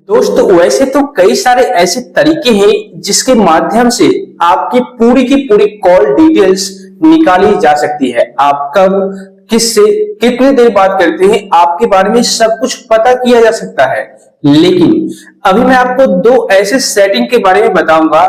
दोस्तों वैसे तो कई सारे ऐसे तरीके हैं जिसके माध्यम से आपकी पूरी की पूरी कॉल डिटेल्स निकाली जा सकती है। आप कब किससे कितनी देर बात करते हैं आपके बारे में सब कुछ पता किया जा सकता है। लेकिन अभी मैं आपको दो ऐसे सेटिंग के बारे में बताऊंगा,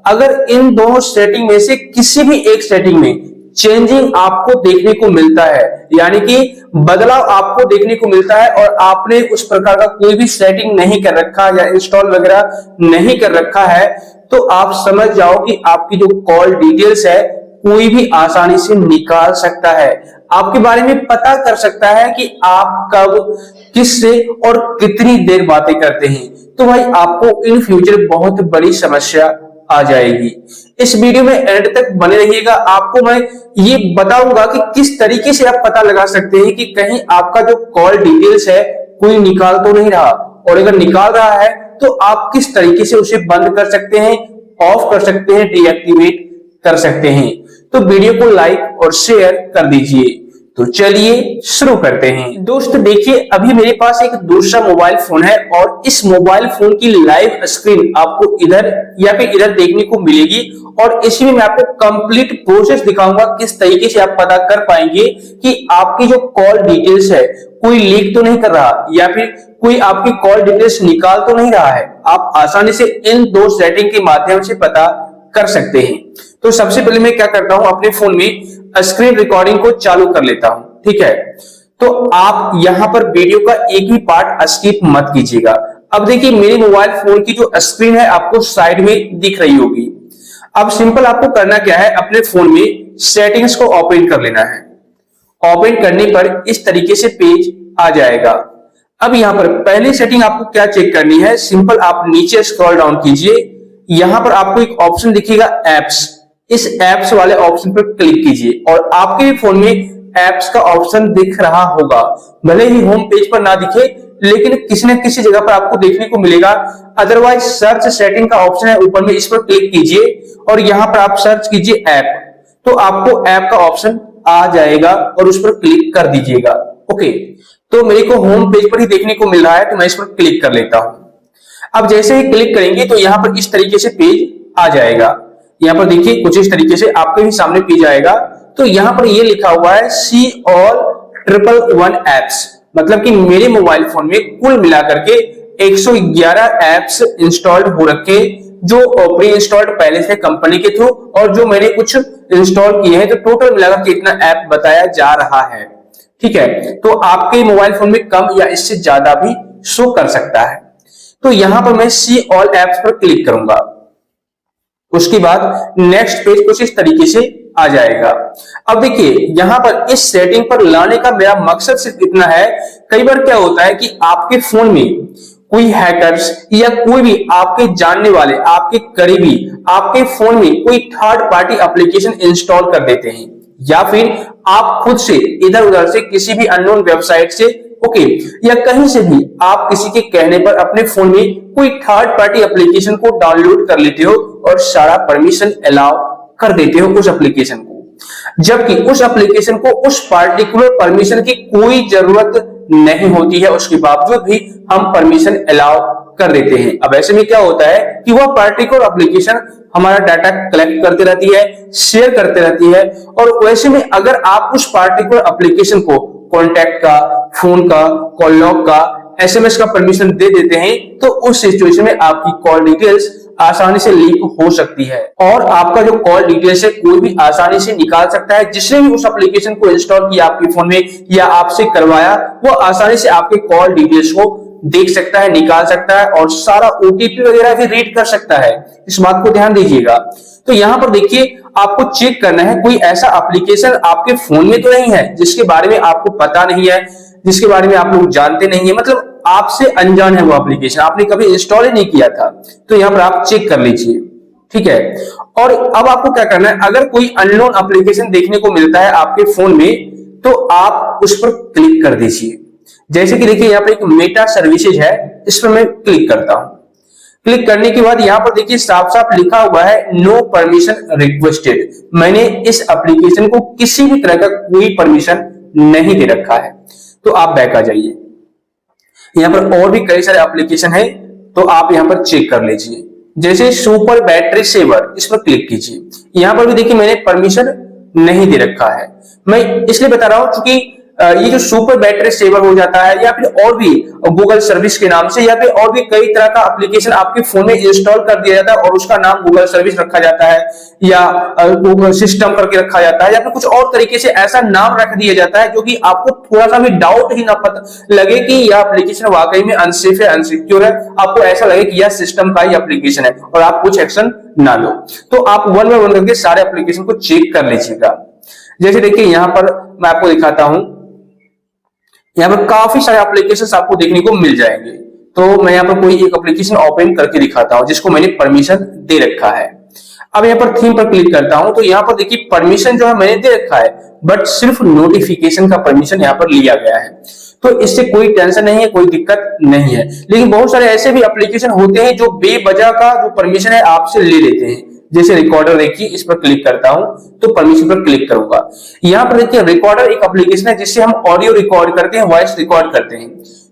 अगर इन दोनों सेटिंग में से किसी भी एक सेटिंग में चेंजिंग आपको देखने को मिलता है, यानी कि बदलाव आपको देखने को मिलता है और आपने उस प्रकार का कोई भी सेटिंग नहीं कर रखा या इंस्टॉल वगैरह नहीं कर रखा है, तो आप समझ जाओ कि आपकी जो कॉल डिटेल्स है कोई भी आसानी से निकाल सकता है, आपके बारे में पता कर सकता है कि आप कब किससे और कितनी देर बातें करते हैं। तो भाई आपको इन फ्यूचर बहुत बड़ी समस्या आ जाएगी। इस वीडियो में एंड तक बने रहिएगा, आपको मैं ये बताऊंगा कि किस तरीके से आप पता लगा सकते हैं कि कहीं आपका जो कॉल डिटेल्स है कोई निकाल तो नहीं रहा, और अगर निकाल रहा है तो आप किस तरीके से उसे बंद कर सकते हैं, ऑफ कर सकते हैं, डीएक्टिवेट कर सकते हैं। तो वीडियो को लाइक और शेयर कर दीजिए। तो चलिए शुरू करते हैं। दोस्तों देखिए, अभी मेरे पास एक दूसरा मोबाइल फोन है और इस मोबाइल फोन की लाइव स्क्रीन आपको इधर या फिर इधर देखने को मिलेगी, और इसी में मैं आपको कंप्लीट प्रोसेस दिखाऊंगा किस तरीके से आप पता कर पाएंगे कि आपकी जो कॉल डिटेल्स है कोई लीक तो नहीं कर रहा या फिर कोई आपकी कॉल डिटेल्स निकाल तो नहीं रहा है। आप आसानी से इन दो सेटिंग के माध्यम से पता कर सकते हैं। तो सबसे पहले मैं क्या करता हूं, अपने फोन में स्क्रीन रिकॉर्डिंग को चालू कर लेता हूं। ठीक है, तो आप यहां पर वीडियो का एक ही पार्ट स्किप मत कीजिएगा। अब देखिए मेरे मोबाइल फोन की जो स्क्रीन है आपको साइड में दिख रही होगी। अब सिंपल आपको करना क्या है, अपने फोन में सेटिंग्स को ओपन कर लेना है। ओपन करने पर इस तरीके से पेज आ जाएगा। अब यहां पर पहली सेटिंग आपको क्या चेक करनी है, सिंपल आप नीचे स्क्रॉल डाउन कीजिए, यहां पर आपको एक ऑप्शन दिखेगा एप्स, इस एप्स वाले ऑप्शन पर क्लिक कीजिए और आपके भी फोन में एप्स का ऑप्शन दिख रहा होगा। भले ही होम पेज पर ना दिखे लेकिन किसी न किसी जगह पर आपको देखने को मिलेगा। अदरवाइज सर्च सेटिंग का ऑप्शन है ऊपर में, इस पर क्लिक कीजिए और यहां पर आप सर्च कीजिए ऐप, तो आपको ऐप का ऑप्शन आ जाएगा और उस पर क्लिक कर दीजिएगा। ओके, तो मेरे को होम पेज पर ही देखने को मिल रहा है तो मैं इस पर क्लिक कर लेता हूं। अब जैसे ही क्लिक करेंगे तो यहां पर इस तरीके से पेज आ जाएगा। यहां पर देखिए कुछ इस तरीके से आपके भी सामने पेज आएगा। तो यहां पर ये लिखा हुआ है सी ऑल 111 एप्स, मतलब कि मेरे मोबाइल फोन में कुल मिलाकर के 111 एप्स इंस्टॉल्ड हो रखे, जो प्री इंस्टॉल्ड पहले से कंपनी के थ्रू और जो मैंने कुछ इंस्टॉल किए हैं, तो टोटल मिलाकर के इतना ऐप बताया जा रहा है। ठीक है, तो आपके मोबाइल फोन में कम या इससे ज्यादा भी शो कर सकता है। तो यहां पर मैं सी ऑल एप्स पर क्लिक करूंगा, उसके बाद नेक्स्ट पेज कुछ इस तरीके से आ जाएगा। अब देखिए यहां पर इस सेटिंग पर लाने का मेरा मकसद सिर्फ इतना है, कई बार क्या होता है कि आपके फोन में कोई हैकर्स या कोई भी आपके जानने वाले, आपके करीबी आपके फोन में कोई थर्ड पार्टी एप्लीकेशन इंस्टॉल कर देते हैं, या फिर आप खुद से इधर उधर से किसी भी अननोन वेबसाइट से ओके या कहीं से भी आप किसी के कहने पर अपने फोन में कोई थर्ड पार्टी एप्लीकेशन को डाउनलोड कर लेते हो और सारा परमिशन अलाउ कर देते हो उस एप्लीकेशन को, जबकि उस एप्लीकेशन को उस पार्टिकुलर परमिशन की कोई जरूरत नहीं होती है, उसके बावजूद भी हम परमिशन अलाउ कर देते हैं। अब ऐसे में क्या होता है कि वह पार्टिकुलर एप्लीकेशन हमारा डाटा कलेक्ट करती रहती है, शेयर करती रहती है, और वैसे में अगर आप उस पार्टिकुलर एप्लीकेशन को कॉन्टैक्ट का, फोन का, कॉल लॉग का, एसएमएस का परमिशन दे देते हैं, तो उस सिचुएशन में आपकी कॉल डिटेल्स आसानी से लीक हो सकती है और आपका जो कॉल डिटेल्स है कोई भी आसानी से निकाल सकता है। जिसने भी उस एप्लीकेशन को इंस्टॉल किया आपके फोन में या आपसे करवाया, वो आसानी से आपके कॉल डिटेल्स को देख सकता है, निकाल सकता है और सारा ओटीपी वगैरह भी रीड कर सकता है। इस बात को ध्यान दीजिएगा। तो यहां पर देखिए आपको चेक करना है कोई ऐसा एप्लीकेशन आपके फोन में तो नहीं है जिसके बारे में आपको पता नहीं है, जिसके बारे में आप लोग जानते नहीं है, मतलब आपसे अनजान है वो एप्लीकेशन, आपने कभी इंस्टॉल ही नहीं किया था। तो यहां पर आप चेक कर लीजिए। ठीक है, और अब आपको क्या करना है, अगर कोई अननोन एप्लीकेशन देखने को मिलता है आपके फोन में तो आप उस पर क्लिक कर दीजिए। जैसे कि देखिए यहाँ पर एक मेटा सर्विसेज है, इस पर मैं क्लिक करता हूं। क्लिक करने के बाद यहां पर देखिए साफ साफ लिखा हुआ है नो परमिशन रिक्वेस्टेड, मैंने इस एप्लीकेशन को किसी भी तरह का कोई परमिशन नहीं दे रखा है। तो आप बैक आ जाइए। यहां पर और भी कई सारे एप्लीकेशन है, तो आप यहाँ पर चेक कर लीजिए। जैसे सुपर बैटरी सेवर, इस पर क्लिक कीजिए। यहाँ पर भी देखिए मैंने परमिशन नहीं दे रखा है। मैं इसलिए बता रहा हूं क्योंकि ये जो सुपर बैटरी सेवर हो जाता है या फिर और भी गूगल सर्विस के नाम से या फिर और भी कई तरह का एप्लीकेशन आपके फोन में इंस्टॉल कर दिया जाता है और उसका नाम गूगल सर्विस रखा जाता है या गूगल सिस्टम करके रखा जाता है या फिर कुछ और तरीके से ऐसा नाम रख दिया जाता है जो कि आपको थोड़ा सा भी डाउट ही ना पता लगे कि यह एप्लीकेशन वाकई में अनसेफ है, अनसिक्योर है। आपको ऐसा लगे कि यह सिस्टम का ही एप्लीकेशन है और आप कुछ एक्शन ना लो। तो आप वन बाय वन करके सारे एप्लीकेशन को चेक कर लीजिएगा। जैसे देखिए यहाँ पर मैं आपको दिखाता हूं, यहाँ पर काफी सारे एप्लीकेशंस आपको देखने को मिल जाएंगे। तो मैं यहाँ पर कोई एक एप्लीकेशन ओपन करके दिखाता हूं जिसको मैंने परमिशन दे रखा है। अब यहाँ पर थीम पर क्लिक करता हूं तो यहाँ पर देखिए परमिशन जो है मैंने दे रखा है, बट सिर्फ नोटिफिकेशन का परमिशन यहाँ पर लिया गया है। तो इससे कोई टेंशन नहीं है, कोई दिक्कत नहीं है। लेकिन बहुत सारे ऐसे भी एप्लीकेशन होते हैं जो बेवजह का जो परमिशन है आपसे ले लेते हैं। जैसे रिकॉर्डर, देखिए इस पर क्लिक करता हूं तो परमिशन पर क्लिक करूंगा। यहां पर देखिए रिकॉर्डर एक एप्लीकेशन है जिससे हम ऑडियो रिकॉर्ड करते हैं, वॉइस रिकॉर्ड करते हैं।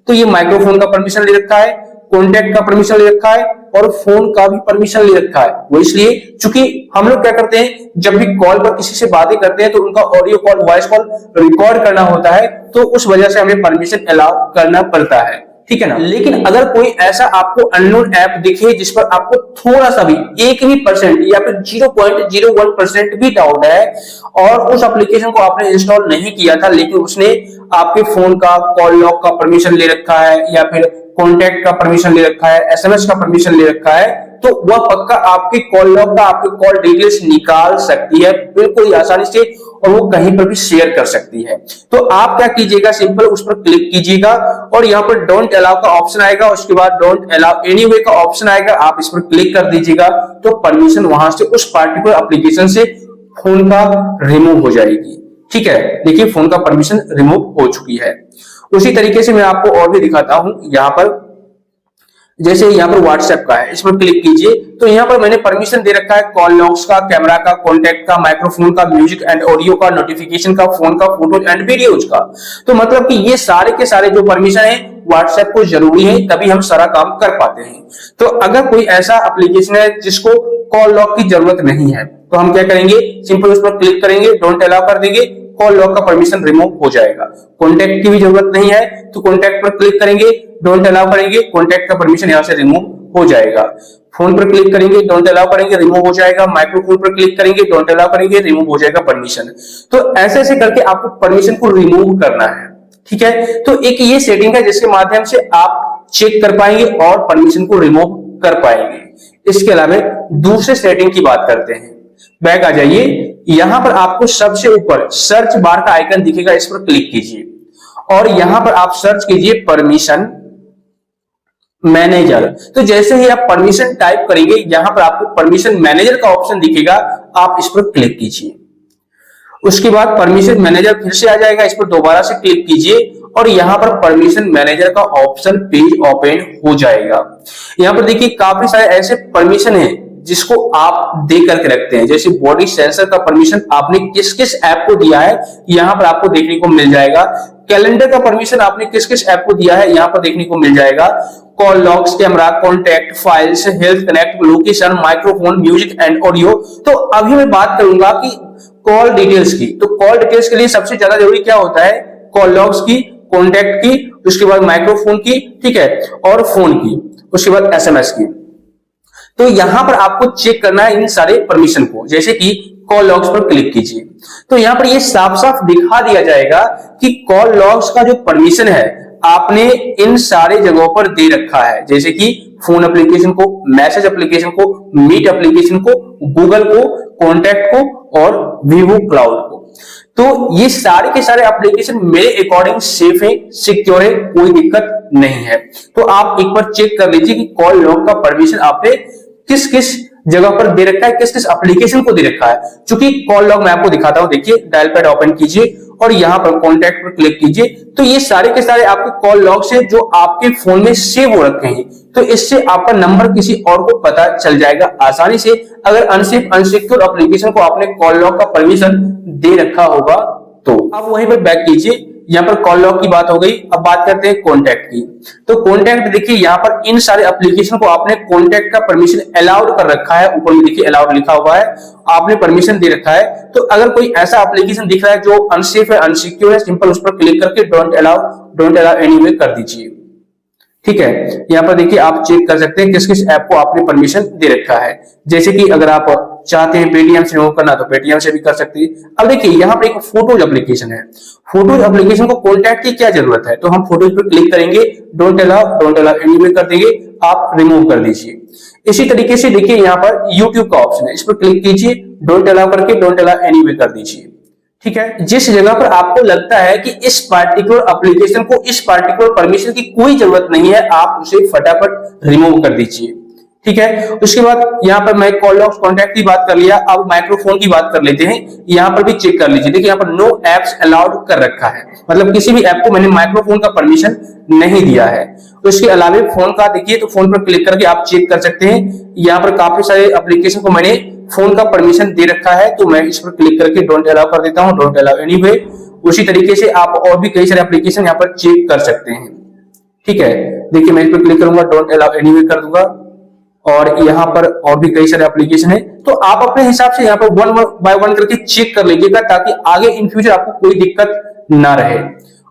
तो ये माइक्रोफोन का परमिशन ले रखा है, कॉन्टैक्ट का परमिशन ले रखा है और फोन का भी परमिशन ले रखा है। वो इसलिए चूंकि हम लोग क्या करते हैं, जब भी कॉल पर किसी से बातें करते हैं तो उनका audio call, voice call record करना होता है, तो उस वजह से हमें परमिशन अलाउ करना पड़ता है, ठीक है ना। लेकिन अगर कोई ऐसा आपको अननोन ऐप दिखे जिस पर आपको थोड़ा सा भी 1% या फिर 0.01% भी डाउट है और उस एप्लीकेशन को आपने इंस्टॉल नहीं किया था लेकिन उसने आपके फोन का कॉल लॉग का परमिशन ले रखा है या फिर कॉन्टैक्ट का परमिशन ले रखा है, एसएमएस का परमिशन ले रखा है, तो वह पक्का आपके कॉल लॉग का, आपके कॉल डिटेल्स निकाल सकती है बिल्कुल आसानी से और वो कहीं पर भी शेयर कर सकती है। तो आप क्या कीजिएगा, सिंपल उस पर क्लिक कीजिएगा और यहाँ पर डोंट अलाउ का ऑप्शन आएगा, उसके बाद डोंट अलाउ एनीवे का ऑप्शन आएगा, आप इस पर क्लिक कर दीजिएगा तो परमिशन वहां से उस पार्टिकुलर एप्लीकेशन से फोन का रिमूव हो जाएगी। ठीक है, देखिए फोन का परमिशन रिमूव हो चुकी है। उसी तरीके से मैं आपको और भी दिखाता हूं। यहाँ पर जैसे यहाँ पर व्हाट्सएप का है, इस पर क्लिक कीजिए तो यहाँ पर मैंने परमिशन दे रखा है कॉल लॉग्स का, कैमरा का, कॉन्टैक्ट का, माइक्रोफोन का, म्यूजिक एंड ऑडियो का, नोटिफिकेशन का, फोन का, फोटोज एंड वीडियोज का। तो मतलब कि ये सारे के सारे जो परमिशन है व्हाट्सएप को जरूरी है, तभी हम सारा काम कर पाते हैं। तो अगर कोई ऐसा एप्लीकेशन है जिसको कॉल लॉग की जरूरत नहीं है तो हम क्या करेंगे, सिंपल उस पर क्लिक करेंगे, डोंट अलाउ कर देंगे, कॉल लॉग का परमिशन रिमूव हो जाएगा। कॉन्टैक्ट की भी जरूरत नहीं है तो कॉन्टैक्ट पर क्लिक करेंगे, डोंट अलाउ करेंगे, कॉन्टैक्ट का परमिशन यहां से रिमूव हो जाएगा। फोन पर क्लिक करेंगे, डोंट अलाउ करेंगे, रिमूव हो जाएगा। माइक्रोफोन पर क्लिक करेंगे, डोंट अलाउ करेंगे, रिमूव हो जाएगा परमिशन। तो ऐसे ऐसे करके आपको परमिशन को रिमूव करना है, ठीक है। तो एक ये सेटिंग है जिसके माध्यम से आप चेक कर पाएंगे और परमिशन को रिमूव कर पाएंगे। इसके अलावा दूसरे सेटिंग की बात करते हैं। बैक आ जाइए, यहां पर आपको सबसे ऊपर सर्च बार का आइकन दिखेगा, इस पर क्लिक कीजिए और यहां पर आप सर्च कीजिए परमिशन मैनेजर। तो जैसे ही आप परमिशन टाइप करेंगे यहां पर आपको परमिशन मैनेजर का ऑप्शन दिखेगा, आप इस पर क्लिक कीजिए। उसके बाद परमिशन मैनेजर फिर से आ जाएगा, इस पर दोबारा से क्लिक कीजिए और यहां पर परमिशन मैनेजर का ऑप्शन पेज ओपन हो जाएगा। यहां पर देखिए काफी सारे ऐसे परमिशन हैं जिसको आप दे करके रखते हैं। जैसे बॉडी सेंसर का परमिशन आपने किस किस ऐप को दिया है यहां पर आपको देखने को मिल जाएगा। कैलेंडर का परमिशन आपने किस किस ऐप को दिया है यहां पर देखने को मिल जाएगा। Call logs, camera, contact, files, health connect, location, microphone, music and audio. तो अभी मैं बात करूंगा कि कॉल डिटेल्स की। तो कॉल डिटेल्स के लिए सबसे ज्यादा जरूरी क्या होता है, कॉल लॉग्स की, कॉन्टैक्ट की, उसके बाद माइक्रोफोन की, ठीक है, और फोन की, उसके बाद एसएमएस की। तो यहां पर आपको चेक करना है इन सारे परमिशन को। जैसे कि कॉल लॉग्स पर क्लिक कीजिए तो यहां पर ये साफ साफ दिखा दिया जाएगा कि कॉल लॉग्स का जो परमिशन है आपने इन सारे जगहों पर दे रखा है। जैसे कि फोन एप्लीकेशन को, मैसेज एप्लीकेशन को, मीट एप्लीकेशन को, गूगल को, कॉन्टैक्ट को और वीवो क्लाउड को। तो ये सारे के सारे एप्लीकेशन मेरे अकॉर्डिंग सेफ है, सिक्योर है, कोई दिक्कत नहीं है। तो आप एक बार चेक कर लीजिए कि कॉल लॉग का परमिशन आपने किस किस जगह पर दे रखा है, किस किस एप्लीकेशन को दे रखा है। चूंकि कॉल लॉग मैं आपको दिखाता हूं, देखिए डायल पैड ओपन कीजिए और यहां पर कॉन्टैक्ट पर क्लिक कीजिए तो ये सारे के सारे आपके कॉल लॉग से जो आपके फोन में सेव हो रखे हैं। तो इससे आपका नंबर किसी और को पता चल जाएगा आसानी से, अगर अनसेफ अनसिक्योर एप्लीकेशन को आपने कॉल लॉग का परमिशन दे रखा होगा तो। अब वहीं पर बैक कीजिए, यहाँ पर कॉल लॉग की बात हो गई। अब बात करते हैं कॉन्टैक्ट की। तो कॉन्टैक्ट देखिए यहाँ पर इन सारे एप्लीकेशन को आपने कॉन्टैक्ट का परमिशन अलाउड कर रखा है, ऊपर में देखिए अलाउड लिखा हुआ है, आपने परमिशन दे रखा है। तो अगर कोई ऐसा एप्लीकेशन दिख रहा है जो अनसेफ है, अनसिक्योर है, सिंपल उस पर क्लिक करके डोंट अलाउ एनीवे कर दीजिए। ठीक है, यहाँ पर देखिए आप चेक कर सकते हैं किस किस ऐप को आपने परमिशन दे रखा है। जैसे कि अगर आप चाहते हैं पेटीएम से रिमूव करना तो पेटीएम से भी कर सकते हैं। अब देखिए यहाँ पर एक फोटोज एप्लीकेशन है, फोटोज एप्लीकेशन को कॉन्टैक्ट की क्या जरूरत है, तो हम फोटोज पर क्लिक करेंगे, डोंट अलाउ एनीवे कर देंगे, आप रिमूव कर दीजिए। इसी तरीके से देखिए यहाँ पर यूट्यूब का ऑप्शन है, इस पर क्लिक कीजिए, डोंट अलाउ करके डोंट अलाउ एनीवे कर दीजिए। ठीक है, जिस जगह पर आपको लगता है कि इस पार्टिकुलर एप्लीकेशन को इस पार्टिकुलर परमिशन की कोई जरूरत नहीं है, आप उसे फटाफट रिमूव कर दीजिए। ठीक है, उसके बाद यहाँ पर मैं कॉल लॉग्स कॉन्टैक्ट की बात कर लिया, अब माइक्रोफोन की बात कर लेते हैं। यहाँ पर भी चेक कर लीजिए, देखिए यहाँ पर नो एप्स अलाउड कर रखा है, मतलब किसी भी ऐप को मैंने माइक्रोफोन का परमिशन नहीं दिया है। उसके अलावा फोन का देखिए, तो फोन पर क्लिक करके आप चेक कर सकते हैं, यहाँ पर काफी सारे एप्लीकेशन को मैंने फोन का परमिशन दे रखा है, तो मैं इस पर क्लिक करके डोंट अलाउ कर देता हूं, डोंट अलाउ एनीवे। उसी तरीके से आप और भी कई सारे एप्लीकेशन यहाँ पर चेक कर सकते हैं। ठीक है, देखिए मैं इस पर क्लिक करूंगा, डोंट अलाउ एनीवे कर दूंगा, और यहाँ पर और भी कई सारे एप्लीकेशन है। तो आप अपने हिसाब से यहाँ पर वन बाय वन करके चेक कर लीजिएगा, ताकि आगे इन फ्यूचर आपको कोई दिक्कत ना रहे।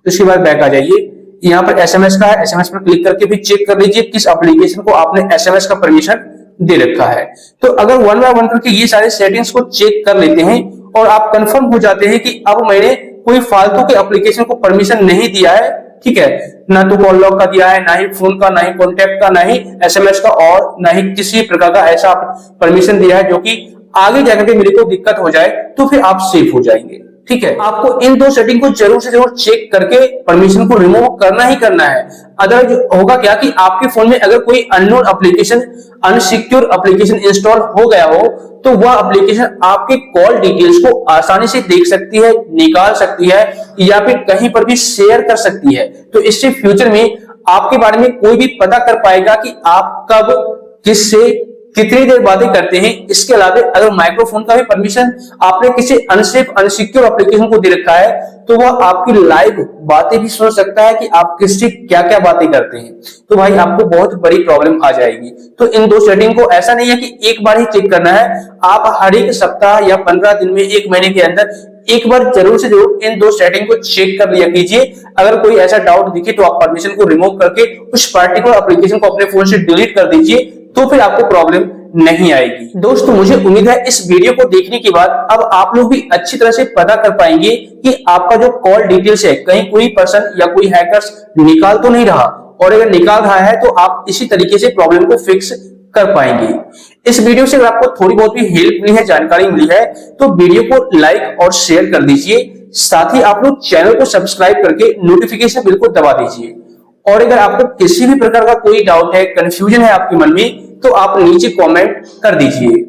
उसके बाद बैक आ जाइए, यहाँ पर एसएमएस का है, एसएमएस पर क्लिक करके भी चेक कर लीजिए किस एप्लीकेशन को आपने एसएमएस का परमिशन दे रखा है। तो अगर वन बाय वन करके ये सारे सेटिंग्स को चेक कर लेते हैं और आप कंफर्म हो जाते हैं कि अब मैंने कोई फालतू के एप्लीकेशन को परमिशन नहीं दिया है, ठीक है, ना तो कॉल लॉग का दिया है, ना ही फोन का, ना ही कॉन्टैक्ट का, ना ही एसएमएस का, और ना ही किसी प्रकार का ऐसा परमिशन दिया है जो कि आगे जाकर के मेरे को दिक्कत हो जाए, तो फिर आप सेफ हो जाएंगे। ठीक है, आपको इन दो सेटिंग को जरूर से जरूर चेक करके परमिशन को रिमूव करना ही करना है। अदरवाइज होगा क्या कि आपके फोन में अगर कोई unknown application, unsecure application install हो गया हो, तो वह एप्लीकेशन आपके कॉल डिटेल्स को आसानी से देख सकती है, निकाल सकती है, या फिर कहीं पर भी शेयर कर सकती है। तो इससे फ्यूचर में आपके बारे में कोई भी पता कर पाएगा कि आप कब किससे कितनी देर बातें करते हैं। इसके अलावा अगर माइक्रोफोन का भी परमिशन आपने किसी अनसेफ अनसिक्योर एप्लीकेशन को दे रखा है, तो वह आपकी लाइव बातें भी सुन सकता है कि आप किससे क्या क्या बातें करते हैं। तो भाई आपको बहुत बड़ी प्रॉब्लम आ जाएगी। तो इन दो सेटिंग को ऐसा नहीं है कि एक बार ही चेक करना है, आप हर एक सप्ताह या 15 दिन में, एक महीने के अंदर एक बार जरूर से जरूर इन दो सेटिंग को चेक कर लिया कीजिए। अगर कोई ऐसा डाउट दिखे तो आप परमिशन को रिमूव करके उस पार्टिकुलर एप्लीकेशन को अपने फोन से डिलीट कर दीजिए, तो फिर आपको प्रॉब्लम नहीं आएगी। दोस्तों मुझे उम्मीद है इस वीडियो को देखने के बाद अब आप लोग भी अच्छी तरह से पता कर पाएंगे कि आपका जो कॉल डिटेल्स है कहीं कोई पर्सन या कोई हैकर्स निकाल तो नहीं रहा, और अगर निकाल रहा है तो आप इसी तरीके से प्रॉब्लम को फिक्स कर पाएंगे। इस वीडियो से अगर आपको थोड़ी बहुत भी हेल्प मिली है, जानकारी मिली है, तो वीडियो को लाइक और शेयर कर दीजिए। साथ ही आप लोग चैनल को सब्सक्राइब करके नोटिफिकेशन बिल को दबा दीजिए। और अगर आपको किसी भी प्रकार का कोई डाउट है, कंफ्यूजन है आपके मन में, तो आप नीचे कमेंट कर दीजिए।